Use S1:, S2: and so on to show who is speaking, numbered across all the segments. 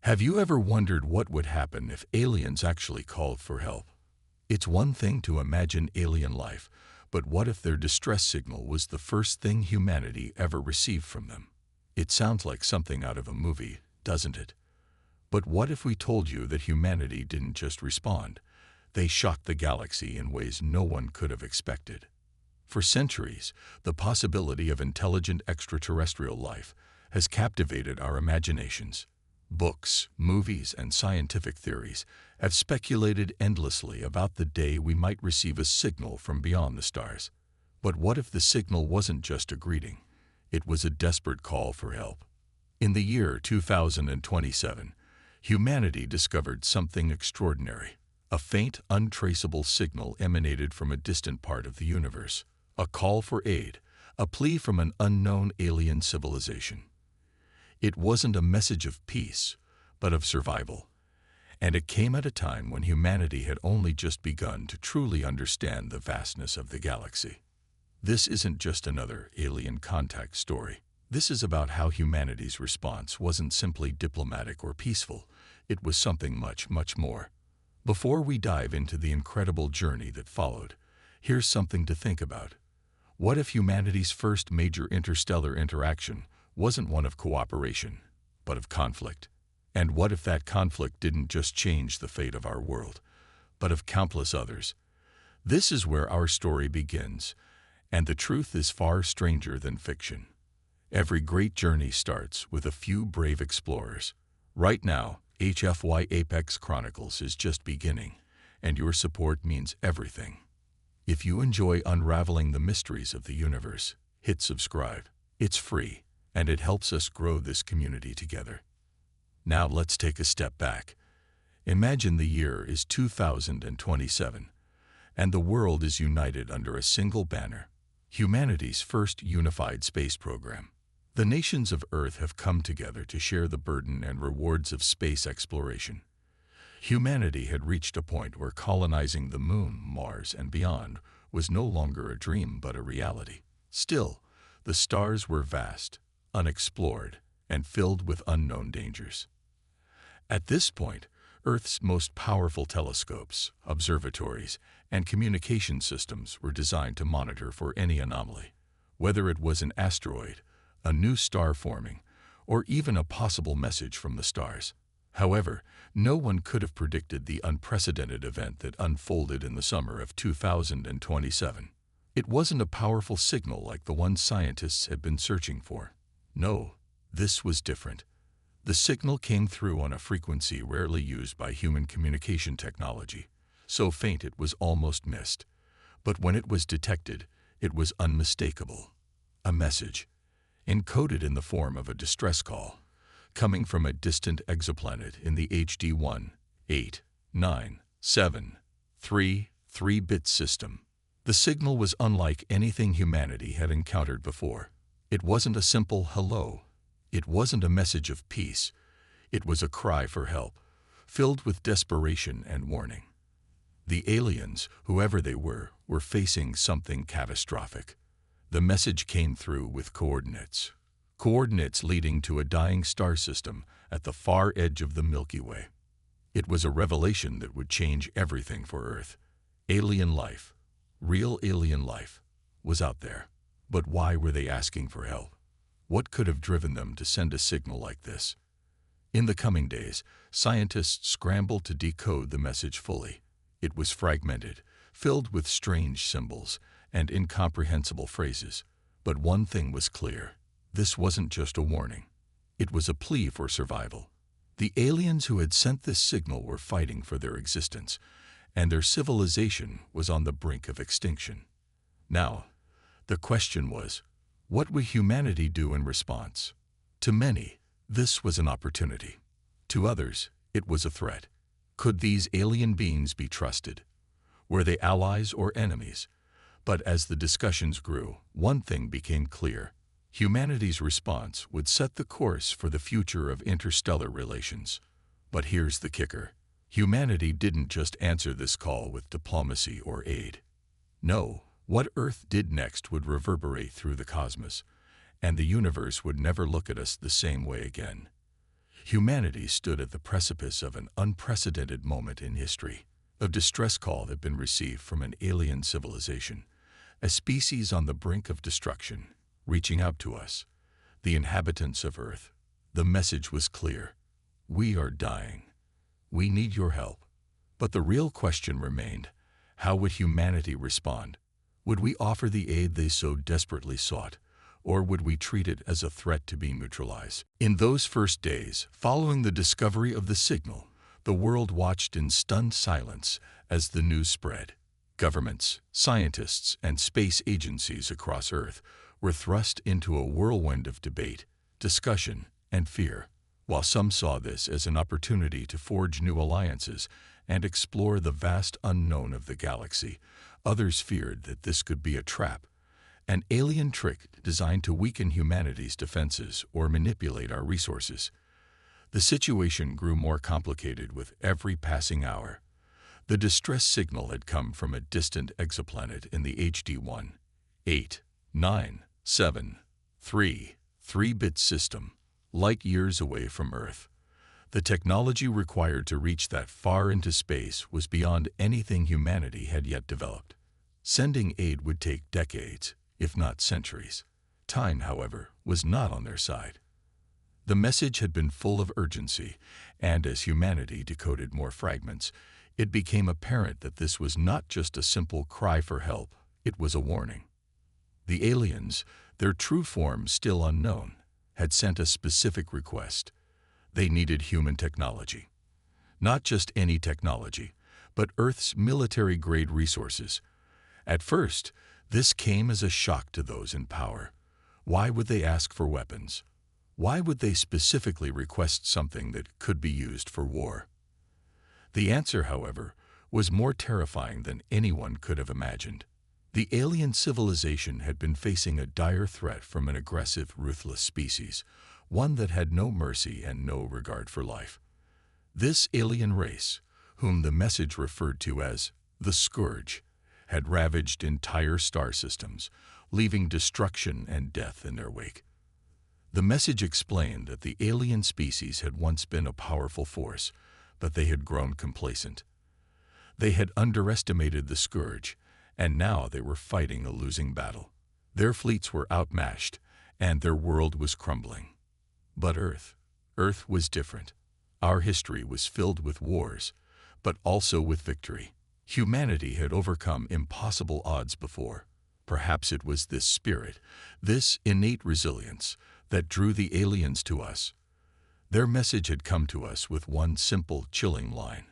S1: Have you ever wondered what would happen if aliens actually called for help? It's one thing to imagine alien life, but what if their distress signal was the first thing humanity ever received from them? It sounds like something out of a movie, doesn't it? But what if we told you that humanity didn't just respond? They shocked the galaxy in ways no one could have expected. For centuries, the possibility of intelligent extraterrestrial life has captivated our imaginations. Books, movies, and scientific theories have speculated endlessly about the day we might receive a signal from beyond the stars. But what if the signal wasn't just a greeting? It was a desperate call for help. In the year 2027, humanity discovered something extraordinary. A faint, untraceable signal emanated from a distant part of the universe. A call for aid, a plea from an unknown alien civilization. It wasn't a message of peace, but of survival. And it came at a time when humanity had only just begun to truly understand the vastness of the galaxy. This isn't just another alien contact story. This is about how humanity's response wasn't simply diplomatic or peaceful. It was something much, much more. Before we dive into the incredible journey that followed, here's something to think about. What if humanity's first major interstellar interaction wasn't one of cooperation, but of conflict? And what if that conflict didn't just change the fate of our world, but of countless others? This is where our story begins, and the truth is far stranger than fiction. Every great journey starts with a few brave explorers. Right now, HFY ApexChronicles is just beginning, and your support means everything. If you enjoy unraveling the mysteries of the universe, hit subscribe. It's free, and it helps us grow this community together. Now let's take a step back. Imagine the year is 2027, and the world is united under a single banner: humanity's first unified space program. The nations of Earth have come together to share the burden and rewards of space exploration. Humanity had reached a point where colonizing the Moon, Mars, and beyond was no longer a dream but a reality. Still, the stars were vast, unexplored, and filled with unknown dangers. At this point, Earth's most powerful telescopes, observatories, and communication systems were designed to monitor for any anomaly. Whether it was an asteroid, a new star forming, or even a possible message from the stars. However, no one could have predicted the unprecedented event that unfolded in the summer of 2027. It wasn't a powerful signal like the one scientists had been searching for. No, this was different. The signal came through on a frequency rarely used by human communication technology, so faint it was almost missed. But when it was detected, it was unmistakable. A message, encoded in the form of a distress call, coming from a distant exoplanet in the HD 18973 3-bit system. The signal was unlike anything humanity had encountered before. It wasn't a simple hello. It wasn't a message of peace. It was a cry for help, filled with desperation and warning. The aliens, whoever they were facing something catastrophic. The message came through with coordinates leading to a dying star system at the far edge of the Milky Way. It was a revelation that would change everything for Earth. Alien life, real alien life, was out there. But why were they asking for help? What could have driven them to send a signal like this? In the coming days, scientists scrambled to decode the message fully. It was fragmented, filled with strange symbols and incomprehensible phrases. But one thing was clear. This wasn't just a warning. It was a plea for survival. The aliens who had sent this signal were fighting for their existence, and their civilization was on the brink of extinction. Now, the question was, what would humanity do in response? To many, this was an opportunity. To others, it was a threat. Could these alien beings be trusted? Were they allies or enemies? But as the discussions grew, one thing became clear. Humanity's response would set the course for the future of interstellar relations. But here's the kicker. Humanity didn't just answer this call with diplomacy or aid. No, what Earth did next would reverberate through the cosmos, and the universe would never look at us the same way again. Humanity stood at the precipice of an unprecedented moment in history. A distress call had been received from an alien civilization, a species on the brink of destruction, reaching out to us, the inhabitants of Earth. The message was clear. We are dying. We need your help. But the real question remained, how would humanity respond? Would we offer the aid they so desperately sought, or would we treat it as a threat to be neutralized? In those first days, following the discovery of the signal, the world watched in stunned silence as the news spread. Governments, scientists, and space agencies across Earth were thrust into a whirlwind of debate, discussion, and fear. While some saw this as an opportunity to forge new alliances and explore the vast unknown of the galaxy, others feared that this could be a trap, an alien trick designed to weaken humanity's defenses or manipulate our resources. The situation grew more complicated with every passing hour. The distress signal had come from a distant exoplanet in the HD 18973 3-bit system, light years away from Earth. The technology required to reach that far into space was beyond anything humanity had yet developed. Sending aid would take decades, if not centuries. Time, however, was not on their side. The message had been full of urgency, and as humanity decoded more fragments, it became apparent that this was not just a simple cry for help, it was a warning. The aliens, their true form still unknown, had sent a specific request. They needed human technology. Not just any technology, but Earth's military-grade resources. At first, this came as a shock to those in power. Why would they ask for weapons? Why would they specifically request something that could be used for war? The answer, however, was more terrifying than anyone could have imagined. The alien civilization had been facing a dire threat from an aggressive, ruthless species, one that had no mercy and no regard for life. This alien race, whom the message referred to as the Scourge, had ravaged entire star systems, leaving destruction and death in their wake. The message explained that the alien species had once been a powerful force, but they had grown complacent. They had underestimated the Scourge, and now they were fighting a losing battle. Their fleets were outmatched, and their world was crumbling. But Earth was different. Our history was filled with wars, but also with victory. Humanity had overcome impossible odds before. Perhaps it was this spirit, this innate resilience, that drew the aliens to us. Their message had come to us with one simple, chilling line: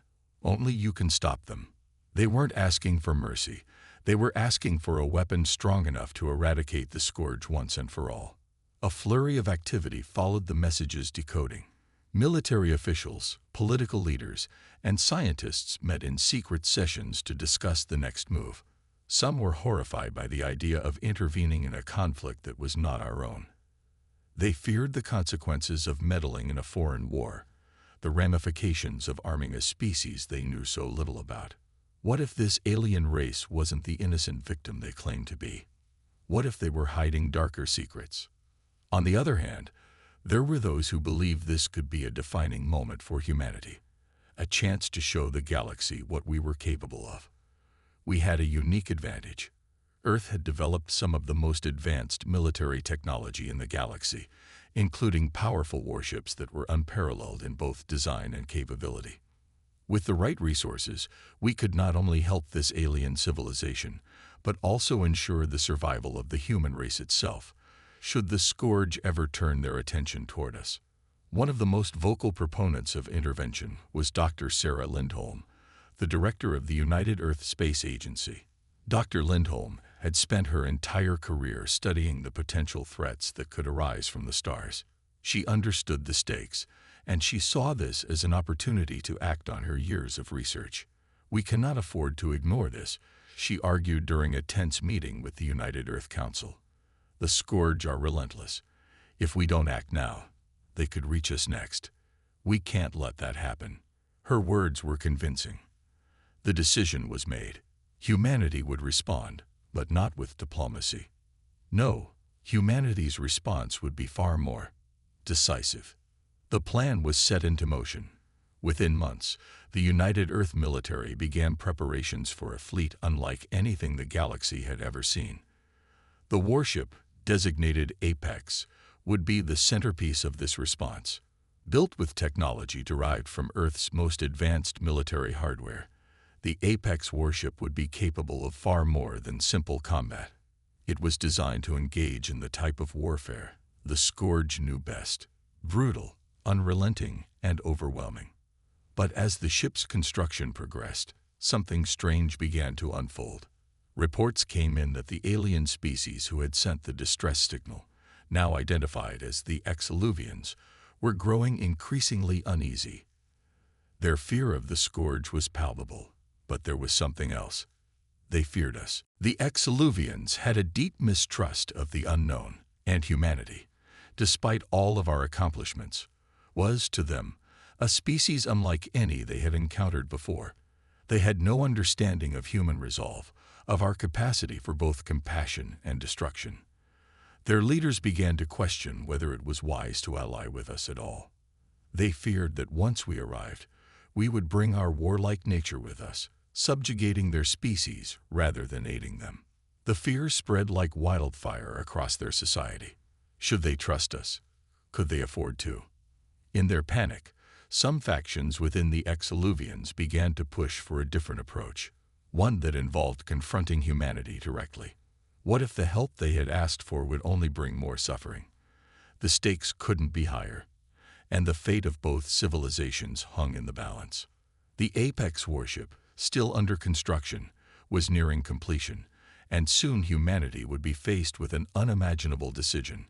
S1: only you can stop them. They weren't asking for mercy. They were asking for a weapon strong enough to eradicate the Scourge once and for all. A flurry of activity followed the message's decoding. Military officials, political leaders, and scientists met in secret sessions to discuss the next move. Some were horrified by the idea of intervening in a conflict that was not our own. They feared the consequences of meddling in a foreign war, the ramifications of arming a species they knew so little about. What if this alien race wasn't the innocent victim they claimed to be? What if they were hiding darker secrets? On the other hand, there were those who believed this could be a defining moment for humanity, a chance to show the galaxy what we were capable of. We had a unique advantage. Earth had developed some of the most advanced military technology in the galaxy, including powerful warships that were unparalleled in both design and capability. With the right resources, we could not only help this alien civilization, but also ensure the survival of the human race itself, should the Scourge ever turn their attention toward us. One of the most vocal proponents of intervention was Dr. Sarah Lindholm, the director of the United Earth Space Agency. Dr. Lindholm had spent her entire career studying the potential threats that could arise from the stars. She understood the stakes, and she saw this as an opportunity to act on her years of research. We cannot afford to ignore this, she argued during a tense meeting with the United Earth Council. The Scourge are relentless. If we don't act now, they could reach us next. We can't let that happen. Her words were convincing. The decision was made. Humanity would respond, but not with diplomacy. No, humanity's response would be far more decisive. The plan was set into motion. Within months, the United Earth military began preparations for a fleet unlike anything the galaxy had ever seen. The warship, designated Apex, would be the centerpiece of this response. Built with technology derived from Earth's most advanced military hardware, the Apex warship would be capable of far more than simple combat. It was designed to engage in the type of warfare the Scourge knew best: brutal, unrelenting, and overwhelming. But as the ship's construction progressed, something strange began to unfold. Reports came in that the alien species who had sent the distress signal, now identified as the Exeluvians, were growing increasingly uneasy. Their fear of the Scourge was palpable, but there was something else. They feared us. The Exeluvians had a deep mistrust of the unknown, and humanity, despite all of our accomplishments, was, to them, a species unlike any they had encountered before. They had no understanding of human resolve, of our capacity for both compassion and destruction. Their leaders began to question whether it was wise to ally with us at all. They feared that once we arrived, we would bring our warlike nature with us, subjugating their species rather than aiding them. The fear spread like wildfire across their society. Should they trust us? Could they afford to? In their panic, some factions within the Exeluvians began to push for a different approach, one that involved confronting humanity directly. What if the help they had asked for would only bring more suffering? The stakes couldn't be higher, and the fate of both civilizations hung in the balance. The Apex warship, still under construction, was nearing completion, and soon humanity would be faced with an unimaginable decision,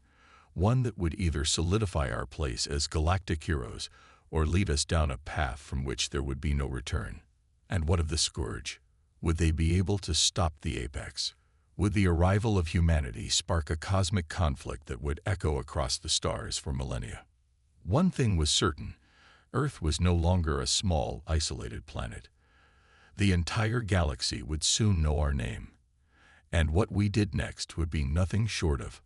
S1: one that would either solidify our place as galactic heroes or lead us down a path from which there would be no return. And what of the Scourge? Would they be able to stop the Apex? Would the arrival of humanity spark a cosmic conflict that would echo across the stars for millennia? One thing was certain: Earth was no longer a small, isolated planet. The entire galaxy would soon know our name, and what we did next would be nothing short of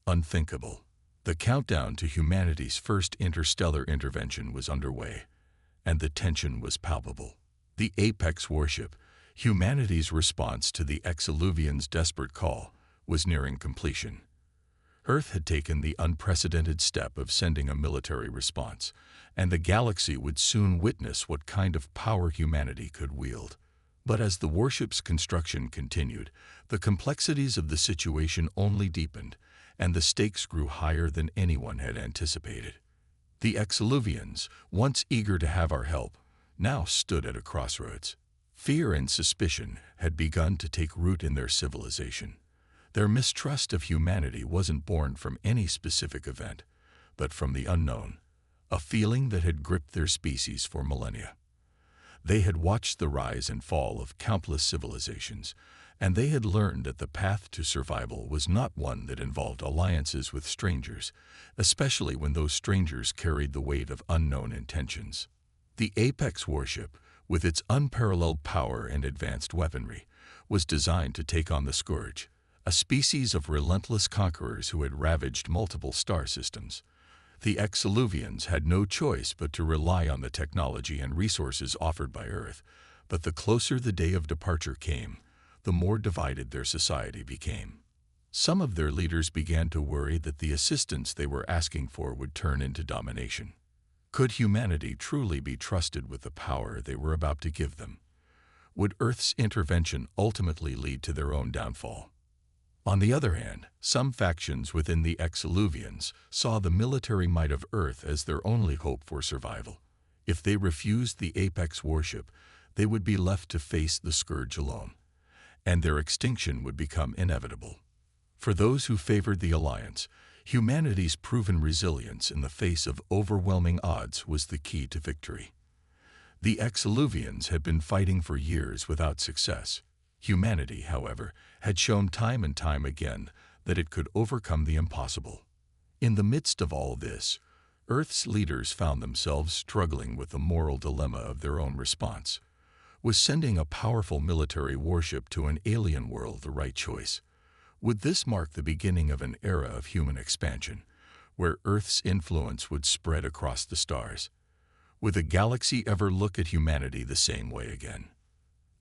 S1: unthinkable. The countdown to humanity's first interstellar intervention was underway, and the tension was palpable. The Apex warship, humanity's response to the Exeluvians' desperate call, was nearing completion. Earth had taken the unprecedented step of sending a military response, and the galaxy would soon witness what kind of power humanity could wield. But as the warship's construction continued, the complexities of the situation only deepened, and the stakes grew higher than anyone had anticipated. The Exeluvians, once eager to have our help, now stood at a crossroads. Fear and suspicion had begun to take root in their civilization. Their mistrust of humanity wasn't born from any specific event, but from the unknown, a feeling that had gripped their species for millennia. They had watched the rise and fall of countless civilizations, and they had learned that the path to survival was not one that involved alliances with strangers, especially when those strangers carried the weight of unknown intentions. The Apex warship, with its unparalleled power and advanced weaponry, was designed to take on the Scourge, a species of relentless conquerors who had ravaged multiple star systems. The Exeluvians had no choice but to rely on the technology and resources offered by Earth, but the closer the day of departure came, the more divided their society became. Some of their leaders began to worry that the assistance they were asking for would turn into domination. Could humanity truly be trusted with the power they were about to give them? Would Earth's intervention ultimately lead to their own downfall? On the other hand, some factions within the Exeluvians saw the military might of Earth as their only hope for survival. If they refused the Apex warship, they would be left to face the Scourge alone, and their extinction would become inevitable. For those who favored the alliance, humanity's proven resilience in the face of overwhelming odds was the key to victory. The Exeluvians had been fighting for years without success. Humanity, however, had shown time and time again that it could overcome the impossible. In the midst of all this, Earth's leaders found themselves struggling with the moral dilemma of their own response. Was sending a powerful military warship to an alien world the right choice? Would this mark the beginning of an era of human expansion, where Earth's influence would spread across the stars. Would the galaxy ever look at humanity the same way again?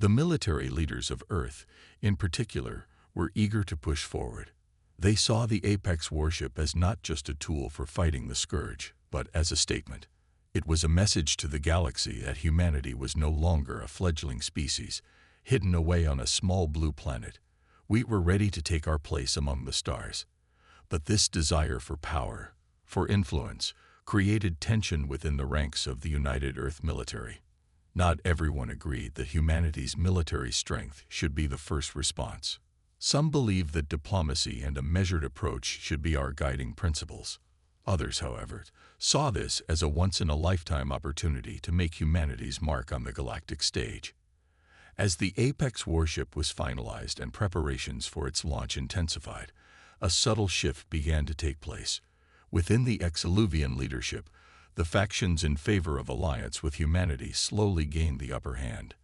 S1: The military leaders of Earth, in particular, were eager to push forward. They saw the Apex warship as not just a tool for fighting the Scourge, but as a statement. It was a message to the galaxy that humanity was no longer a fledgling species, hidden away on a small blue planet. We were ready to take our place among the stars. But this desire for power, for influence, created tension within the ranks of the United Earth military. Not everyone agreed that humanity's military strength should be the first response. Some believed that diplomacy and a measured approach should be our guiding principles. Others, however, saw this as a once-in-a-lifetime opportunity to make humanity's mark on the galactic stage. As the Apex warship was finalized and preparations for its launch intensified, a subtle shift began to take place. Within the Exeluvian leadership, the factions in favor of alliance with humanity slowly gained the upper hand.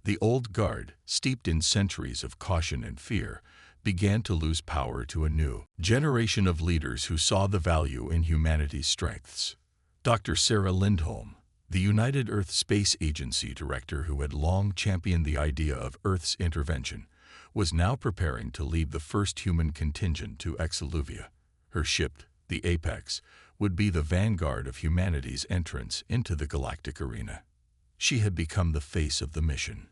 S1: The old guard, steeped in centuries of caution and fear, began to lose power to a new generation of leaders who saw the value in humanity's strengths. Dr. Sarah Lindholm, the United Earth Space Agency director who had long championed the idea of Earth's intervention, was now preparing to lead the first human contingent to Exeluvia. Her ship, the Apex, would be the vanguard of humanity's entrance into the galactic arena. She had become the face of the mission,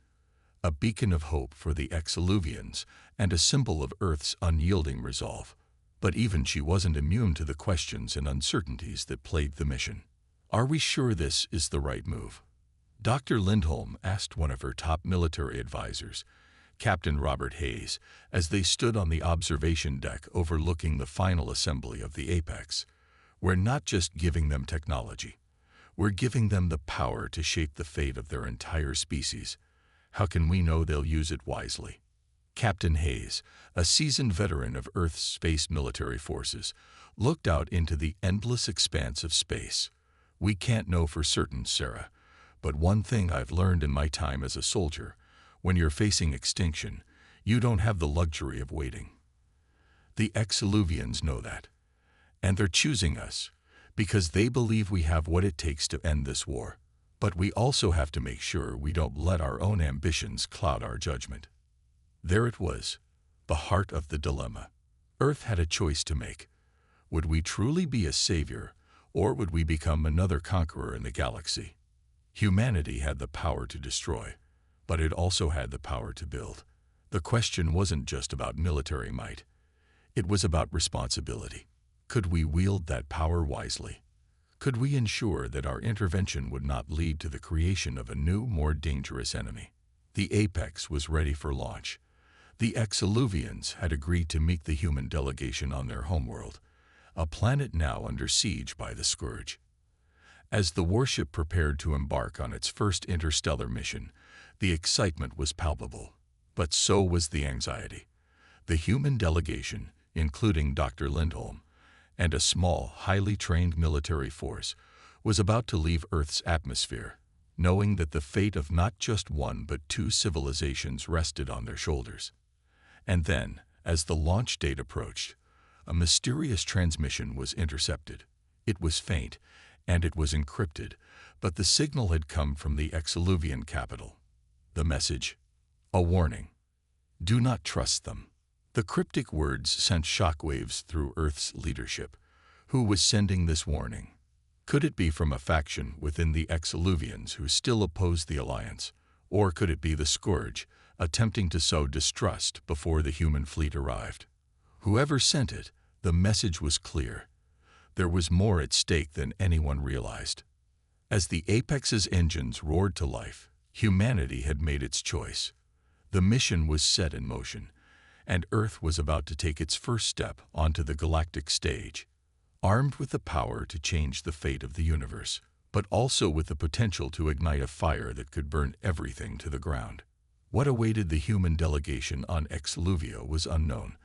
S1: a beacon of hope for the Exeluvians and a symbol of Earth's unyielding resolve. But even she wasn't immune to the questions and uncertainties that plagued the mission. Are we sure this is the right move? Dr. Lindholm asked one of her top military advisors, Captain Robert Hayes, as they stood on the observation deck overlooking the final assembly of the Apex. We're not just giving them technology. We're giving them the power to shape the fate of their entire species. How can we know they'll use it wisely? Captain Hayes, a seasoned veteran of Earth's space military forces, looked out into the endless expanse of space. We can't know for certain, Sarah, but one thing I've learned in my time as a soldier, when you're facing extinction, you don't have the luxury of waiting. The Exeluvians know that, and they're choosing us because they believe we have what it takes to end this war. But we also have to make sure we don't let our own ambitions cloud our judgment. There it was, the heart of the dilemma. Earth had a choice to make. Would we truly be a savior, or would we become another conqueror in the galaxy? Humanity had the power to destroy, but it also had the power to build. The question wasn't just about military might. It was about responsibility. Could we wield that power wisely? Could we ensure that our intervention would not lead to the creation of a new, more dangerous enemy? The Apex was ready for launch. The Exeluvians had agreed to meet the human delegation on their homeworld, a planet now under siege by the Scourge. As the warship prepared to embark on its first interstellar mission, the excitement was palpable, but so was the anxiety. The human delegation, including Dr. Lindholm, and a small, highly trained military force, was about to leave Earth's atmosphere, knowing that the fate of not just one but two civilizations rested on their shoulders. And then, as the launch date approached, a mysterious transmission was intercepted. It was faint, and it was encrypted, but the signal had come from the Exeluvian capital. The message: a warning. Do not trust them. The cryptic words sent shockwaves through Earth's leadership. Who was sending this warning? Could it be from a faction within the Exeluvians who still opposed the alliance? Or could it be the Scourge, attempting to sow distrust before the human fleet arrived? Whoever sent it, the message was clear. There was more at stake than anyone realized. As the Apex's engines roared to life, humanity had made its choice. The mission was set in motion, and Earth was about to take its first step onto the galactic stage, armed with the power to change the fate of the universe, but also with the potential to ignite a fire that could burn everything to the ground. What awaited the human delegation on Exeluvia was unknown,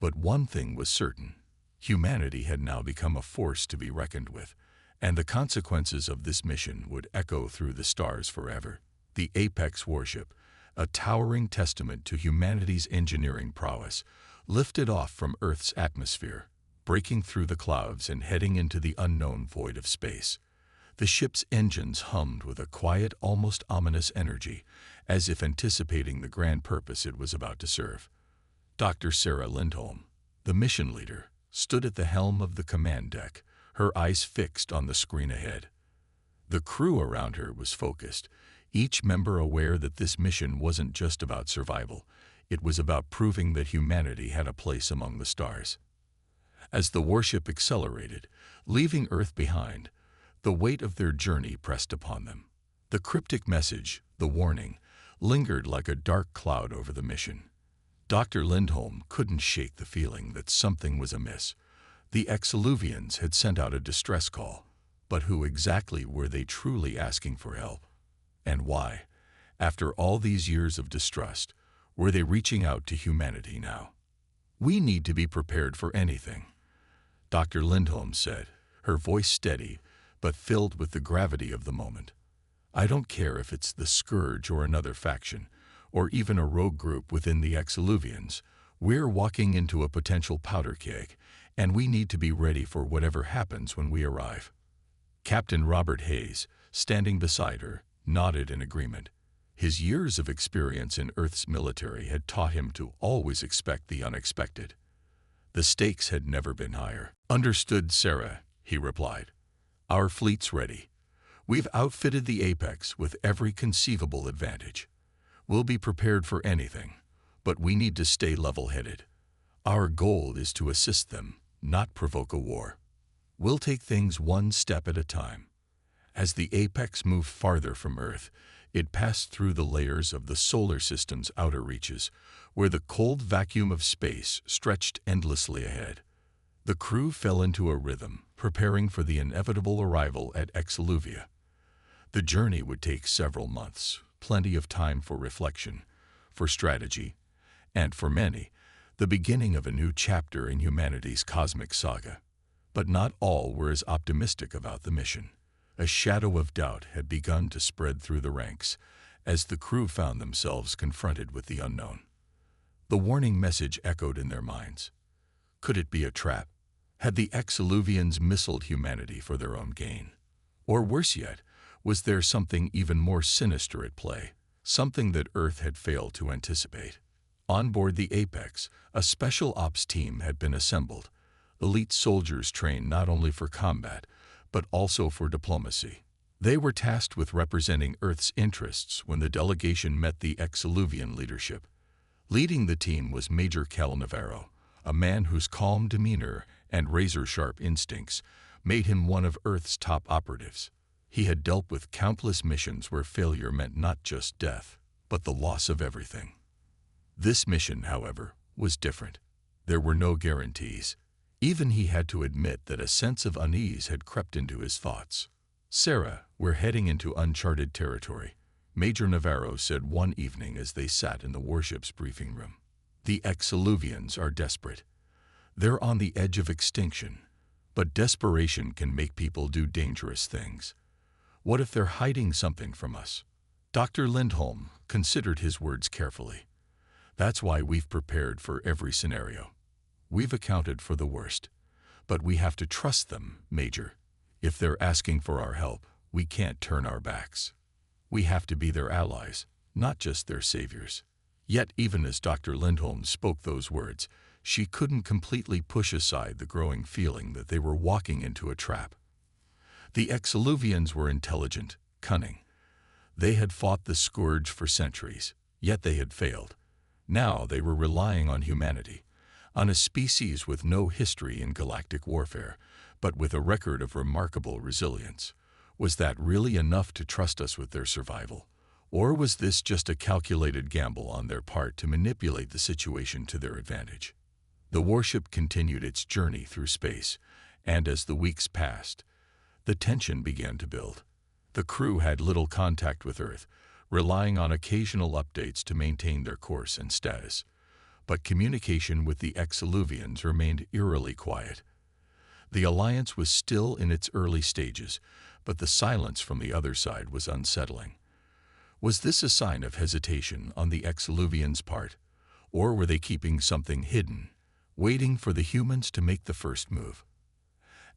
S1: but one thing was certain: humanity had now become a force to be reckoned with, and the consequences of this mission would echo through the stars forever. The Apex warship, a towering testament to humanity's engineering prowess, lifted off from Earth's atmosphere. breaking through the clouds and heading into the unknown void of space. The ship's engines hummed with a quiet, almost ominous energy, as if anticipating the grand purpose it was about to serve. Dr. Sarah Lindholm, the mission leader, stood at the helm of the command deck, her eyes fixed on the screen ahead. The crew around her was focused, each member aware that this mission wasn't just about survival, it was about proving that humanity had a place among the stars. As the warship accelerated, leaving Earth behind, the weight of their journey pressed upon them. The cryptic message, the warning, lingered like a dark cloud over the mission. Dr. Lindholm couldn't shake the feeling that something was amiss. The Exeluvians had sent out a distress call, but who exactly were they truly asking for help? And why, after all these years of distrust, were they reaching out to humanity now? "We need to be prepared for anything," Dr. Lindholm said, her voice steady, but filled with the gravity of the moment. "I don't care if it's the Scourge or another faction, or even a rogue group within the Exeluvians. We're walking into a potential powder keg, and we need to be ready for whatever happens when we arrive." Captain Robert Hayes, standing beside her, nodded in agreement. His years of experience in Earth's military had taught him to always expect the unexpected. The stakes had never been higher. "Understood, Sarah," he replied. "Our fleet's ready. We've outfitted the Apex with every conceivable advantage. We'll be prepared for anything, but we need to stay level-headed. Our goal is to assist them, not provoke a war. We'll take things one step at a time." As the Apex moved farther from Earth, it passed through the layers of the solar system's outer reaches, where the cold vacuum of space stretched endlessly ahead. The crew fell into a rhythm, preparing for the inevitable arrival at Exeluvia. The journey would take several months, plenty of time for reflection, for strategy, and for many, the beginning of a new chapter in humanity's cosmic saga. But not all were as optimistic about the mission. A shadow of doubt had begun to spread through the ranks as the crew found themselves confronted with the unknown. The warning message echoed in their minds. Could it be a trap? Had the Exeluvians missiled humanity for their own gain? Or worse yet, was there something even more sinister at play, something that Earth had failed to anticipate? On board the Apex, a special ops team had been assembled, elite soldiers trained not only for combat, but also for diplomacy. They were tasked with representing Earth's interests when the delegation met the Exeluvian leadership. Leading the team was Major Cal Navarro, a man whose calm demeanor and razor-sharp instincts made him one of Earth's top operatives. He had dealt with countless missions where failure meant not just death, but the loss of everything. This mission, however, was different. There were no guarantees. Even he had to admit that a sense of unease had crept into his thoughts. "Sarah, we're heading into uncharted territory," Major Navarro said one evening as they sat in the warship's briefing room. "The Exeluvians are desperate. They're on the edge of extinction, but desperation can make people do dangerous things. What if they're hiding something from us?" Dr. Lindholm considered his words carefully. "That's why we've prepared for every scenario. We've accounted for the worst, but we have to trust them, Major. If they're asking for our help, we can't turn our backs. We have to be their allies, not just their saviors." Yet even as Dr. Lindholm spoke those words, she couldn't completely push aside the growing feeling that they were walking into a trap. The Exeluvians were intelligent, cunning. They had fought the Scourge for centuries, yet they had failed. Now they were relying on humanity, on a species with no history in galactic warfare, but with a record of remarkable resilience. Was that really enough to trust us with their survival? Or was this just a calculated gamble on their part to manipulate the situation to their advantage? The warship continued its journey through space, and as the weeks passed, the tension began to build. The crew had little contact with Earth, relying on occasional updates to maintain their course and status. But communication with the Exeluvians remained eerily quiet. The alliance was still in its early stages, but the silence from the other side was unsettling. Was this a sign of hesitation on the Exeluvians' part, or were they keeping something hidden, waiting for the humans to make the first move.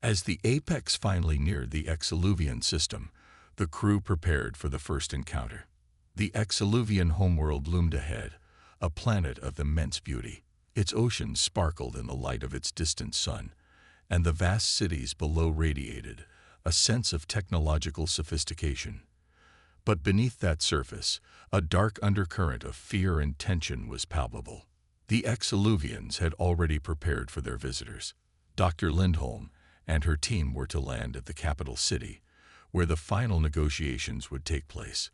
S1: As the apex finally neared the Exeluvian system, the crew prepared for the first encounter. The Exeluvian homeworld loomed ahead, a planet of immense beauty. Its oceans sparkled in the light of its distant sun, and the vast cities below radiated a sense of technological sophistication. But beneath that surface, a dark undercurrent of fear and tension was palpable. The Exeluvians had already prepared for their visitors. Dr. Lindholm and her team were to land at the capital city, where the final negotiations would take place.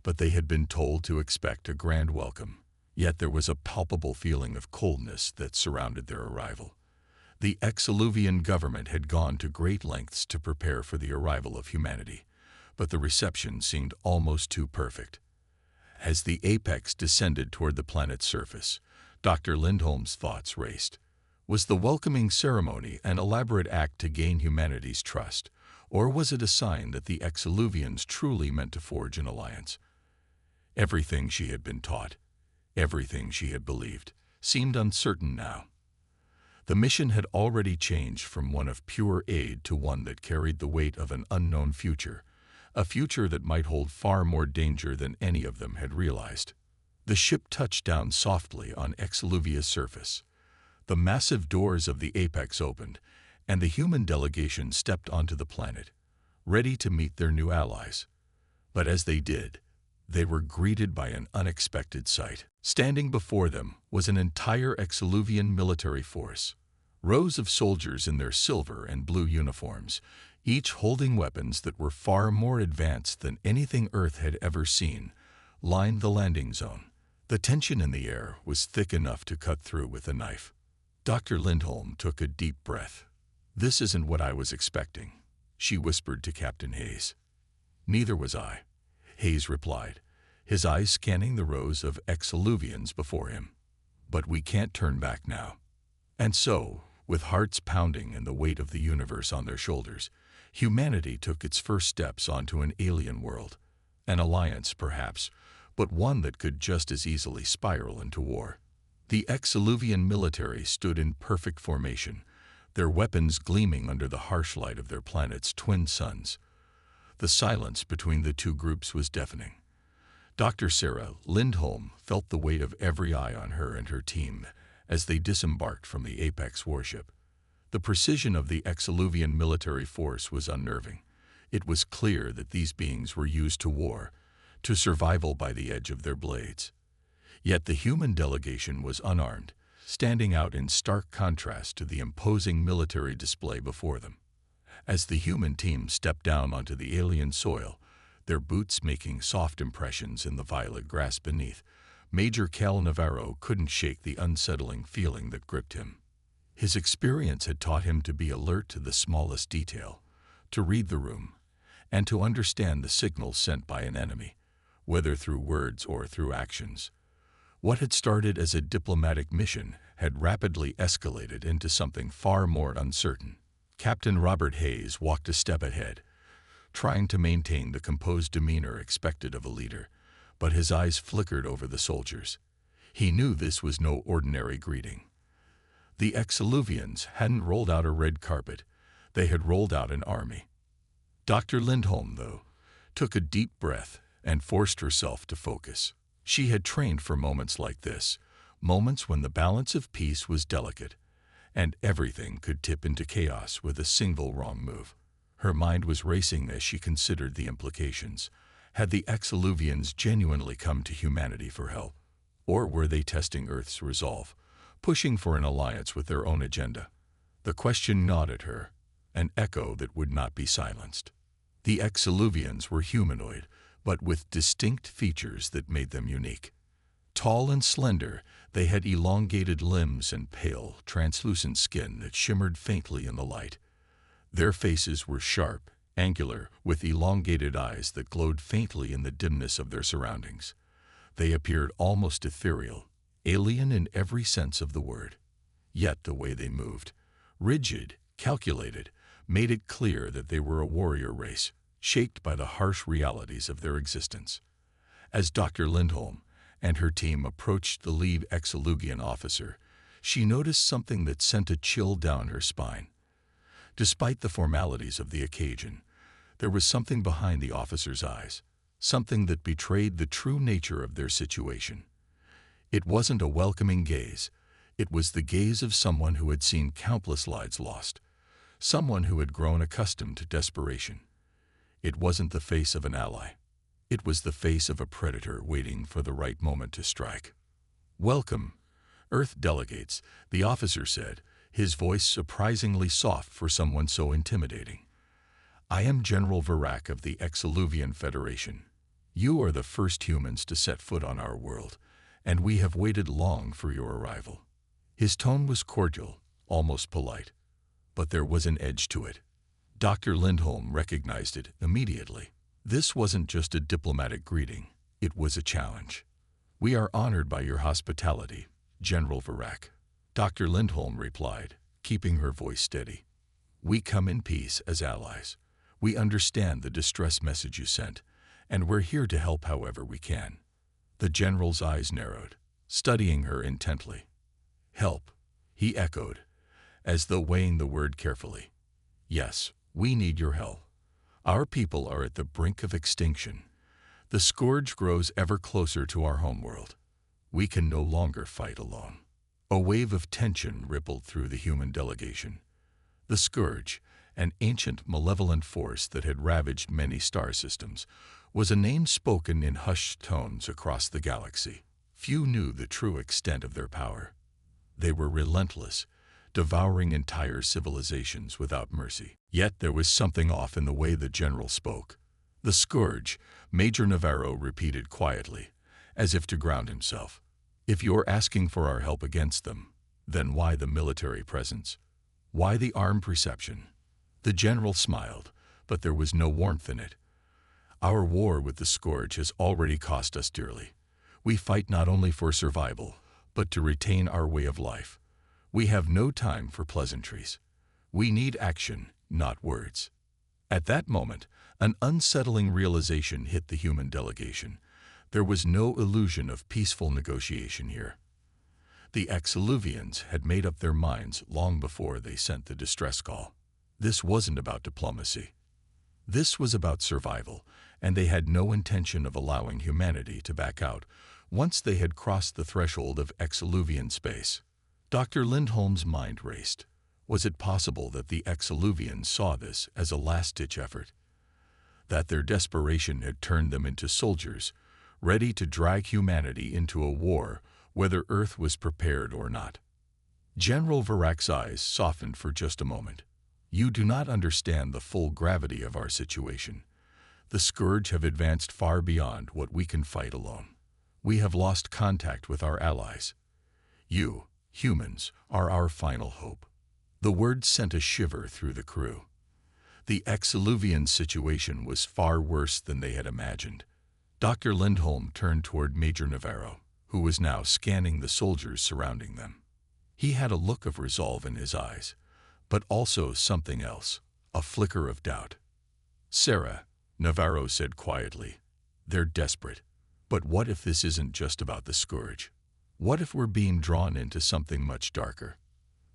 S1: But they had been told to expect a grand welcome. Yet there was a palpable feeling of coldness that surrounded their arrival. The Exeluvian government had gone to great lengths to prepare for the arrival of humanity, but the reception seemed almost too perfect. As the apex descended toward the planet's surface, Dr. Lindholm's thoughts raced. Was the welcoming ceremony an elaborate act to gain humanity's trust, or was it a sign that the Exeluvians truly meant to forge an alliance? Everything she had been taught, everything she had believed, seemed uncertain now. The mission had already changed from one of pure aid to one that carried the weight of an unknown future, a future that might hold far more danger than any of them had realized. The ship touched down softly on Exeluvia's surface. The massive doors of the apex opened, and the human delegation stepped onto the planet, ready to meet their new allies. But as they did, they were greeted by an unexpected sight. Standing before them was an entire Exeluvian military force. Rows of soldiers in their silver and blue uniforms, each holding weapons that were far more advanced than anything Earth had ever seen, lined the landing zone. The tension in the air was thick enough to cut through with a knife. Dr. Lindholm took a deep breath. "This isn't what I was expecting," she whispered to Captain Hayes. "Neither was I," Hayes replied, his eyes scanning the rows of Exeluvians before him. "But we can't turn back now." And so, with hearts pounding and the weight of the universe on their shoulders, humanity took its first steps onto an alien world. An alliance, perhaps, but one that could just as easily spiral into war. The Exeluvian military stood in perfect formation, their weapons gleaming under the harsh light of their planet's twin suns. The silence between the two groups was deafening. Dr. Sarah Lindholm felt the weight of every eye on her and her team as they disembarked from the Apex warship. The precision of the Exeluvian military force was unnerving. It was clear that these beings were used to war, to survival by the edge of their blades. Yet the human delegation was unarmed, standing out in stark contrast to the imposing military display before them. As the human team stepped down onto the alien soil, their boots making soft impressions in the violet grass beneath, Major Cal Navarro couldn't shake the unsettling feeling that gripped him. His experience had taught him to be alert to the smallest detail, to read the room, and to understand the signals sent by an enemy, whether through words or through actions. What had started as a diplomatic mission had rapidly escalated into something far more uncertain. Captain Robert Hayes walked a step ahead, trying to maintain the composed demeanor expected of a leader, but his eyes flickered over the soldiers. He knew this was no ordinary greeting. The Exeluvians hadn't rolled out a red carpet, they had rolled out an army. Dr. Lindholm, though, took a deep breath and forced herself to focus. She had trained for moments like this, moments when the balance of peace was delicate, and everything could tip into chaos with a single wrong move. Her mind was racing as she considered the implications. Had the Exeluvians genuinely come to humanity for help? Or were they testing Earth's resolve, pushing for an alliance with their own agenda? The question gnawed at her, an echo that would not be silenced. The Exeluvians were humanoid, but with distinct features that made them unique. Tall and slender, they had elongated limbs and pale, translucent skin that shimmered faintly in the light. Their faces were sharp, angular, with elongated eyes that glowed faintly in the dimness of their surroundings. They appeared almost ethereal, alien in every sense of the word. Yet the way they moved, rigid, calculated, made it clear that they were a warrior race, shaped by the harsh realities of their existence. As Dr. Lindholm and her team approached the lead Exeluvian officer, she noticed something that sent a chill down her spine. Despite the formalities of the occasion, there was something behind the officer's eyes, something that betrayed the true nature of their situation. It wasn't a welcoming gaze. It was the gaze of someone who had seen countless lives lost, someone who had grown accustomed to desperation. It wasn't the face of an ally. It was the face of a predator waiting for the right moment to strike. "Welcome, Earth delegates," the officer said, his voice surprisingly soft for someone so intimidating. "I am General Varak of the Exoluvian Federation. You are the first humans to set foot on our world, and we have waited long for your arrival." His tone was cordial, almost polite, but there was an edge to it. Dr. Lindholm recognized it immediately. This wasn't just a diplomatic greeting, it was a challenge. "We are honored by your hospitality, General Varak," Dr. Lindholm replied, keeping her voice steady. "We come in peace as allies. We understand the distress message you sent, and we're here to help however we can." The general's eyes narrowed, studying her intently. "Help," he echoed, as though weighing the word carefully. "Yes, we need your help. Our people are at the brink of extinction. The scourge grows ever closer to our homeworld. We can no longer fight alone." A wave of tension rippled through the human delegation. The scourge, an ancient malevolent force that had ravaged many star systems, was a name spoken in hushed tones across the galaxy. Few knew the true extent of their power. They were relentless, devouring entire civilizations without mercy. Yet there was something off in the way the general spoke. "The scourge," Major Navarro repeated quietly, as if to ground himself. "If you're asking for our help against them, then why the military presence? Why the armed reception?" The general smiled, but there was no warmth in it. "Our war with the scourge has already cost us dearly. We fight not only for survival, but to retain our way of life. We have no time for pleasantries. We need action, not words." At that moment, an unsettling realization hit the human delegation. There was no illusion of peaceful negotiation here. The Exoluvians had made up their minds long before they sent the distress call. This wasn't about diplomacy. This was about survival, and they had no intention of allowing humanity to back out once they had crossed the threshold of Exoluvian space. Dr. Lindholm's mind raced. Was it possible that the Exoluvians saw this as a last-ditch effort? That their desperation had turned them into soldiers, ready to drag humanity into a war, whether Earth was prepared or not? General Varak's eyes softened for just a moment. "You do not understand the full gravity of our situation. The scourge have advanced far beyond what we can fight alone. We have lost contact with our allies. You, humans, are our final hope." The words sent a shiver through the crew. The Exoluvian situation was far worse than they had imagined. Dr. Lindholm turned toward Major Navarro, who was now scanning the soldiers surrounding them. He had a look of resolve in his eyes, but also something else, a flicker of doubt. "Sarah," Navarro said quietly, "they're desperate. But what if this isn't just about the scourge? What if we're being drawn into something much darker?"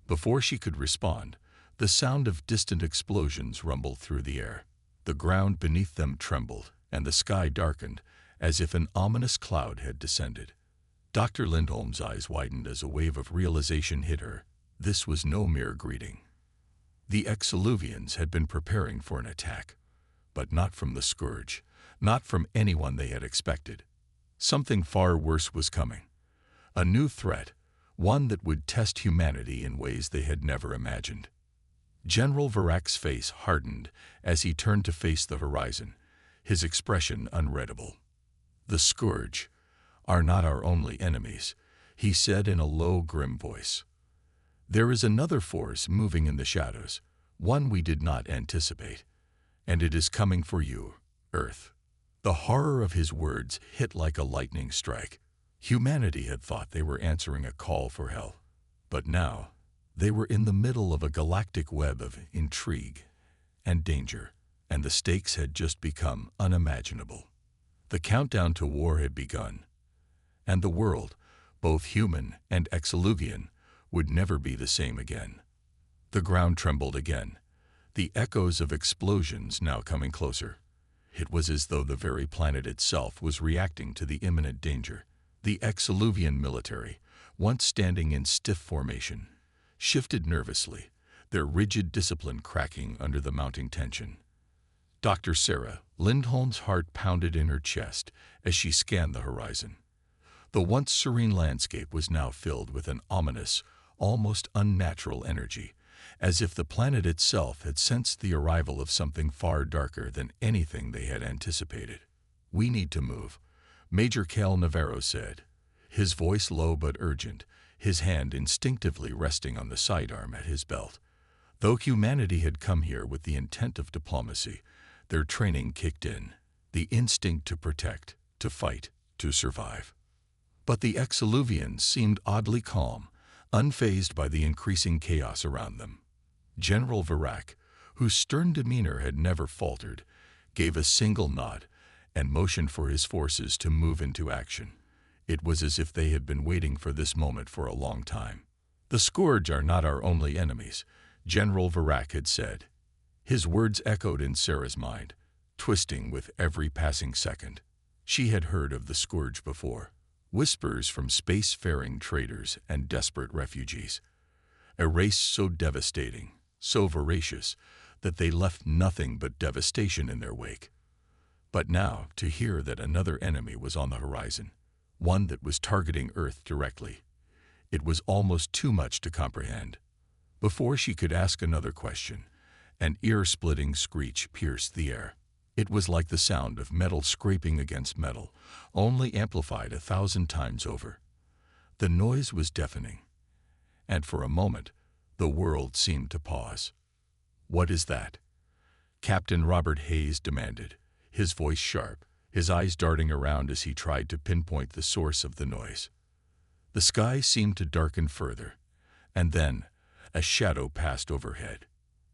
S1: Before she could respond, the sound of distant explosions rumbled through the air. The ground beneath them trembled, and the sky darkened, as if an ominous cloud had descended. Dr. Lindholm's eyes widened as a wave of realization hit her. This was no mere greeting. The Exoluvians had been preparing for an attack, but not from the scourge, not from anyone they had expected. Something far worse was coming. A new threat, one that would test humanity in ways they had never imagined. General Varak's face hardened as he turned to face the horizon, his expression unreadable. "The scourge are not our only enemies," he said in a low, grim voice. "There is another force moving in the shadows, one we did not anticipate, and it is coming for you, Earth." The horror of his words hit like a lightning strike. Humanity had thought they were answering a call for help, but now they were in the middle of a galactic web of intrigue and danger, and the stakes had just become unimaginable. The countdown to war had begun, and the world, both human and Exoluvian, would never be the same again. The ground trembled again, the echoes of explosions now coming closer. It was as though the very planet itself was reacting to the imminent danger. The Exeluvian military, once standing in stiff formation, shifted nervously, their rigid discipline cracking under the mounting tension. Dr. Sarah Lindholm's heart pounded in her chest as she scanned the horizon. The once serene landscape was now filled with an ominous, almost unnatural energy, as if the planet itself had sensed the arrival of something far darker than anything they had anticipated. "We need to move," Major Cal Navarro said, his voice low but urgent, his hand instinctively resting on the sidearm at his belt. Though humanity had come here with the intent of diplomacy, their training kicked in, the instinct to protect, to fight, to survive. But the Exeluvians seemed oddly calm, unfazed by the increasing chaos around them. General Virac, whose stern demeanor had never faltered, gave a single nod and motioned for his forces to move into action. It was as if they had been waiting for this moment for a long time. "The Scourge are not our only enemies," General Virac had said. His words echoed in Sarah's mind, twisting with every passing second. She had heard of the Scourge before, whispers from space-faring traders and desperate refugees. A race so devastating, so voracious, that they left nothing but devastation in their wake. But now, to hear that another enemy was on the horizon, one that was targeting Earth directly, it was almost too much to comprehend. Before she could ask another question, an ear-splitting screech pierced the air. It was like the sound of metal scraping against metal, only amplified 1,000 times over. The noise was deafening, and for a moment, the world seemed to pause. "What is that?" Captain Robert Hayes demanded, his voice sharp, his eyes darting around as he tried to pinpoint the source of the noise. The sky seemed to darken further, and then a shadow passed overhead.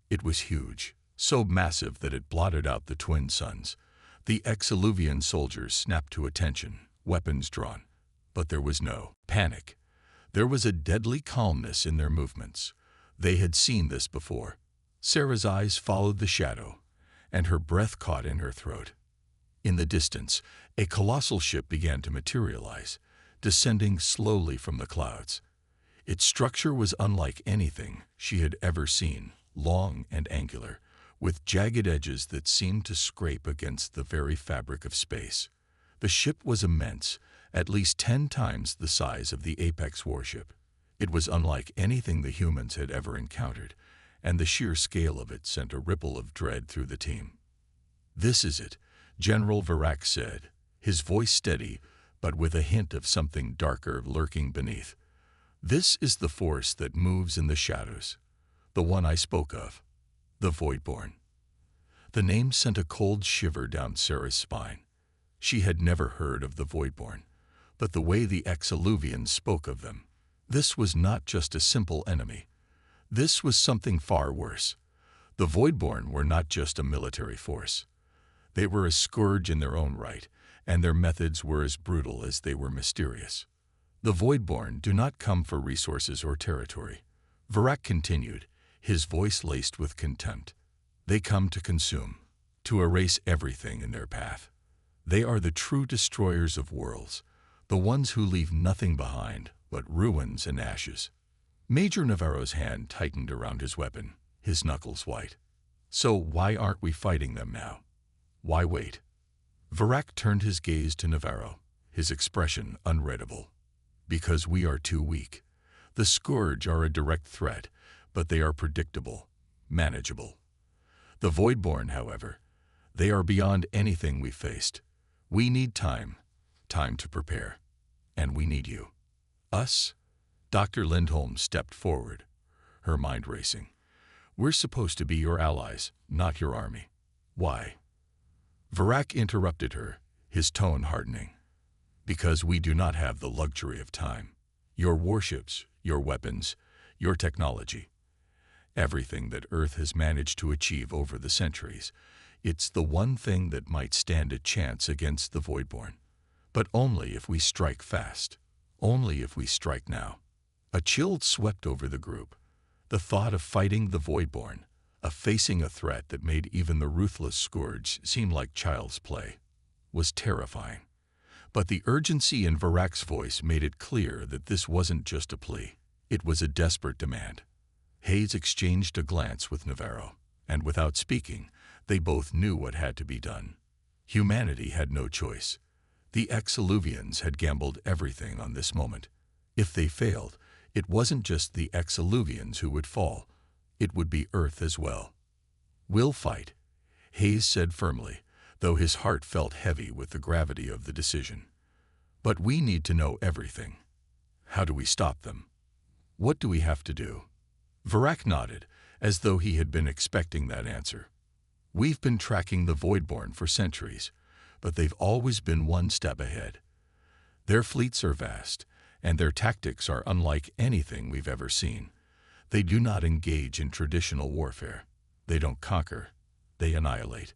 S1: It was huge, so massive that it blotted out the twin suns. The Exeluvian soldiers snapped to attention, weapons drawn. But there was no panic. There was a deadly calmness in their movements. They had seen this before. Sarah's eyes followed the shadow, and her breath caught in her throat. In the distance, a colossal ship began to materialize, descending slowly from the clouds. Its structure was unlike anything she had ever seen, long and angular, with jagged edges that seemed to scrape against the very fabric of space. The ship was immense, at least 10 times the size of the Apex warship. It was unlike anything the humans had ever encountered, and the sheer scale of it sent a ripple of dread through the team. "This is it," General Virac said, his voice steady, but with a hint of something darker lurking beneath. "This is the force that moves in the shadows. The one I spoke of, the Voidborn." The name sent a cold shiver down Sarah's spine. She had never heard of the Voidborn, but the way the Exeluvians spoke of them, this was not just a simple enemy. This was something far worse. The Voidborn were not just a military force. They were a scourge in their own right, and their methods were as brutal as they were mysterious. "The Voidborn do not come for resources or territory," Virac continued, his voice laced with contempt. "They come to consume, to erase everything in their path. They are the true destroyers of worlds, the ones who leave nothing behind but ruins and ashes." Major Navarro's hand tightened around his weapon, his knuckles white. "So why aren't we fighting them now? Why wait?" Virac turned his gaze to Navarro, his expression unreadable. "Because we are too weak. The Scourge are a direct threat, but they are predictable, manageable. The Voidborn, however, they are beyond anything we faced. We need time to prepare. And we need you." "Us?" Dr. Lindholm stepped forward, her mind racing. "We're supposed to be your allies, not your army." "Why?" Virac interrupted her, his tone hardening. "Because we do not have the luxury of time. Your warships, your weapons, your technology, everything that Earth has managed to achieve over the centuries, it's the one thing that might stand a chance against the Voidborn. But only if we strike fast, only if we strike now. A chill swept over the group. The thought of fighting the Voidborn, of facing a threat that made even the ruthless Scourge seem like child's play, was terrifying. But the urgency in Varak's voice made it clear that this wasn't just a plea. It was a desperate demand. Hayes exchanged a glance with Navarro, and without speaking, they both knew what had to be done. Humanity had no choice. The Exiluvians had gambled everything on this moment. If they failed, it wasn't just the Exiluvians who would fall. It would be Earth as well. "We'll fight," Hayes said firmly, though his heart felt heavy with the gravity of the decision. "But we need to know everything. How do we stop them? What do we have to do?" Varak nodded, as though he had been expecting that answer. "We've been tracking the Voidborn for centuries, but they've always been one step ahead. Their fleets are vast, and their tactics are unlike anything we've ever seen. They do not engage in traditional warfare. They don't conquer, they annihilate.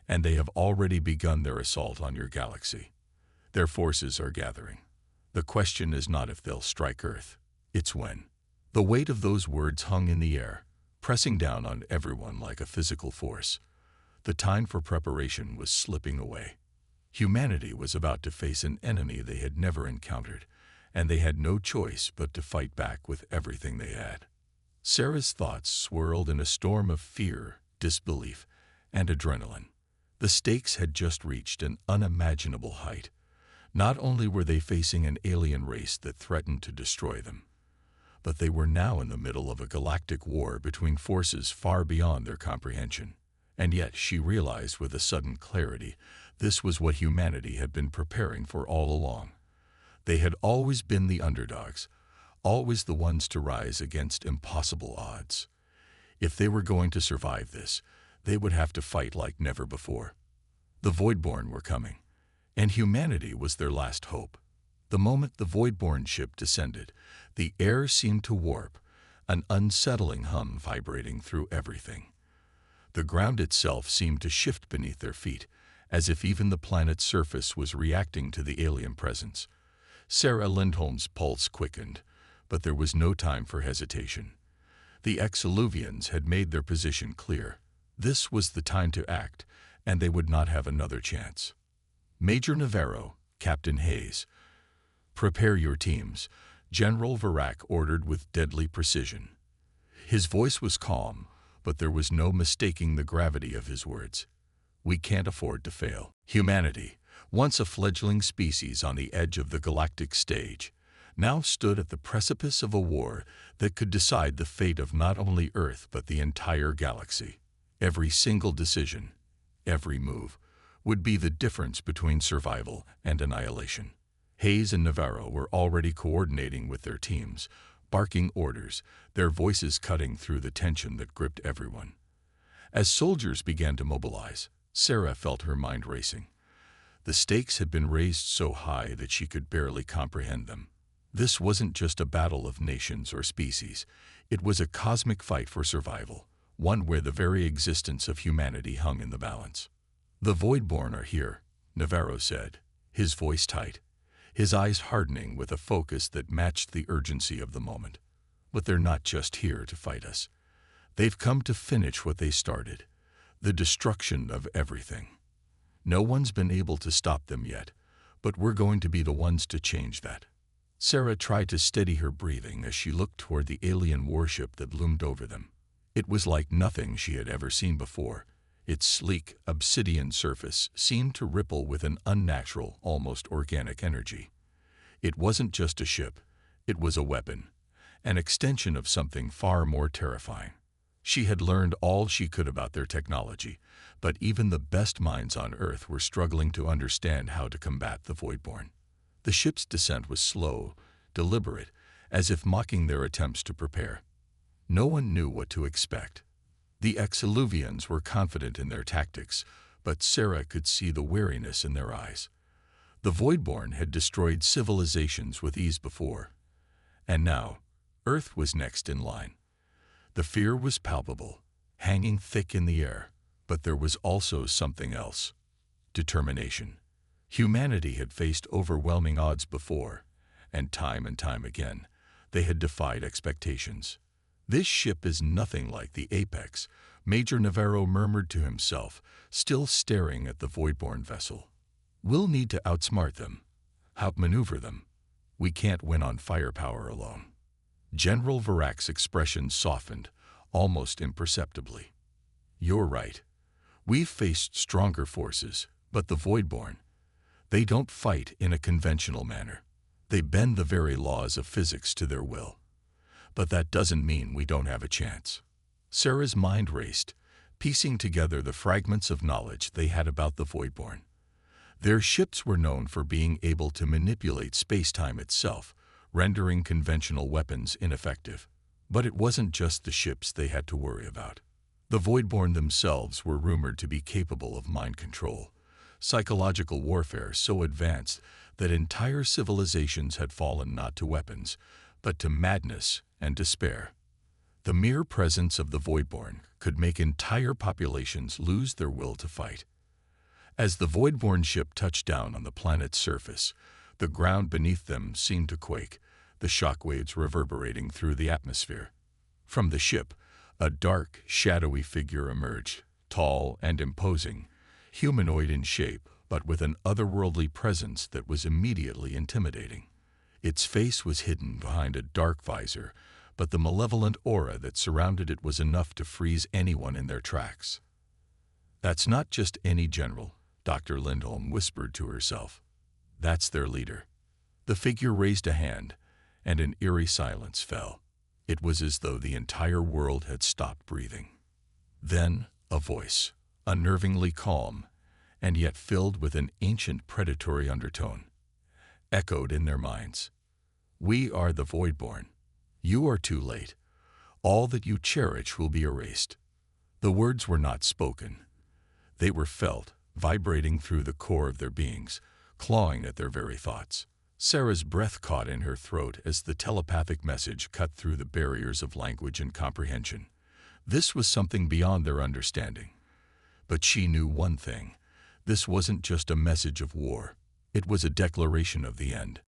S1: And they have already begun their assault on your galaxy. Their forces are gathering. The question is not if they'll strike Earth, it's when." The weight of those words hung in the air, pressing down on everyone like a physical force. The time for preparation was slipping away. Humanity was about to face an enemy they had never encountered, and they had no choice but to fight back with everything they had. Sarah's thoughts swirled in a storm of fear, disbelief, and adrenaline. The stakes had just reached an unimaginable height. Not only were they facing an alien race that threatened to destroy them, but they were now in the middle of a galactic war between forces far beyond their comprehension. And yet, she realized with a sudden clarity, this was what humanity had been preparing for all along. They had always been the underdogs, always the ones to rise against impossible odds. If they were going to survive this, they would have to fight like never before. The Voidborn were coming, and humanity was their last hope. The moment the Voidborn ship descended, the air seemed to warp, an unsettling hum vibrating through everything. The ground itself seemed to shift beneath their feet, as if even the planet's surface was reacting to the alien presence. Sarah Lindholm's pulse quickened, but there was no time for hesitation. The Exiluvians had made their position clear. This was the time to act, and they would not have another chance. "Major Navarro, Captain Hayes, prepare your teams," General Varak ordered with deadly precision. His voice was calm, but there was no mistaking the gravity of his words. "We can't afford to fail." Humanity, once a fledgling species on the edge of the galactic stage, now stood at the precipice of a war that could decide the fate of not only Earth but the entire galaxy. Every single decision, every move, would be the difference between survival and annihilation. Hayes and Navarro were already coordinating with their teams, barking orders, their voices cutting through the tension that gripped everyone. As soldiers began to mobilize, Sarah felt her mind racing. The stakes had been raised so high that she could barely comprehend them. This wasn't just a battle of nations or species. It was a cosmic fight for survival, one where the very existence of humanity hung in the balance. "The Voidborn are here," Navarro said, his voice tight, his eyes hardening with a focus that matched the urgency of the moment. "But they're not just here to fight us. They've come to finish what they started, the destruction of everything. No one's been able to stop them yet, but we're going to be the ones to change that." Sarah tried to steady her breathing as she looked toward the alien warship that loomed over them. It was like nothing she had ever seen before. Its sleek, obsidian surface seemed to ripple with an unnatural, almost organic energy. It wasn't just a ship, it was a weapon, an extension of something far more terrifying. She had learned all she could about their technology, but even the best minds on Earth were struggling to understand how to combat the Voidborn. The ship's descent was slow, deliberate, as if mocking their attempts to prepare. No one knew what to expect. The Exiluvians were confident in their tactics, but Sarah could see the weariness in their eyes. The Voidborn had destroyed civilizations with ease before, and now Earth was next in line. The fear was palpable, hanging thick in the air, but there was also something else: determination. Humanity had faced overwhelming odds before, and time again, They had defied expectations. "This ship is nothing like the Apex," Major Navarro murmured to himself, still staring at the Voidborn vessel. "We'll need to outsmart them, outmaneuver them. We can't win on firepower alone." General Varac's expression softened, almost imperceptibly. "You're right. We've faced stronger forces, but the Voidborn, they don't fight in a conventional manner. They bend the very laws of physics to their will. But that doesn't mean we don't have a chance." Sarah's mind raced, piecing together the fragments of knowledge they had about the Voidborn. Their ships were known for being able to manipulate space-time itself, rendering conventional weapons ineffective. But it wasn't just the ships they had to worry about. The Voidborn themselves were rumored to be capable of mind control, psychological warfare so advanced that entire civilizations had fallen not to weapons, but to madness and despair. The mere presence of the Voidborn could make entire populations lose their will to fight. As the Voidborn ship touched down on the planet's surface, the ground beneath them seemed to quake, the shockwaves reverberating through the atmosphere. From the ship, a dark, shadowy figure emerged, tall and imposing, humanoid in shape, but with an otherworldly presence that was immediately intimidating. Its face was hidden behind a dark visor, but the malevolent aura that surrounded it was enough to freeze anyone in their tracks. "That's not just any general," Dr. Lindholm whispered to herself. "That's their leader." The figure raised a hand, and an eerie silence fell. It was as though the entire world had stopped breathing. Then a voice, unnervingly calm, and yet filled with an ancient predatory undertone, echoed in their minds. "We are the Voidborn. You are too late. All that you cherish will be erased." The words were not spoken. They were felt, vibrating through the core of their beings, clawing at their very thoughts. Sarah's breath caught in her throat as the telepathic message cut through the barriers of language and comprehension. This was something beyond their understanding. But she knew one thing. This wasn't just a message of war. It was a declaration of the end.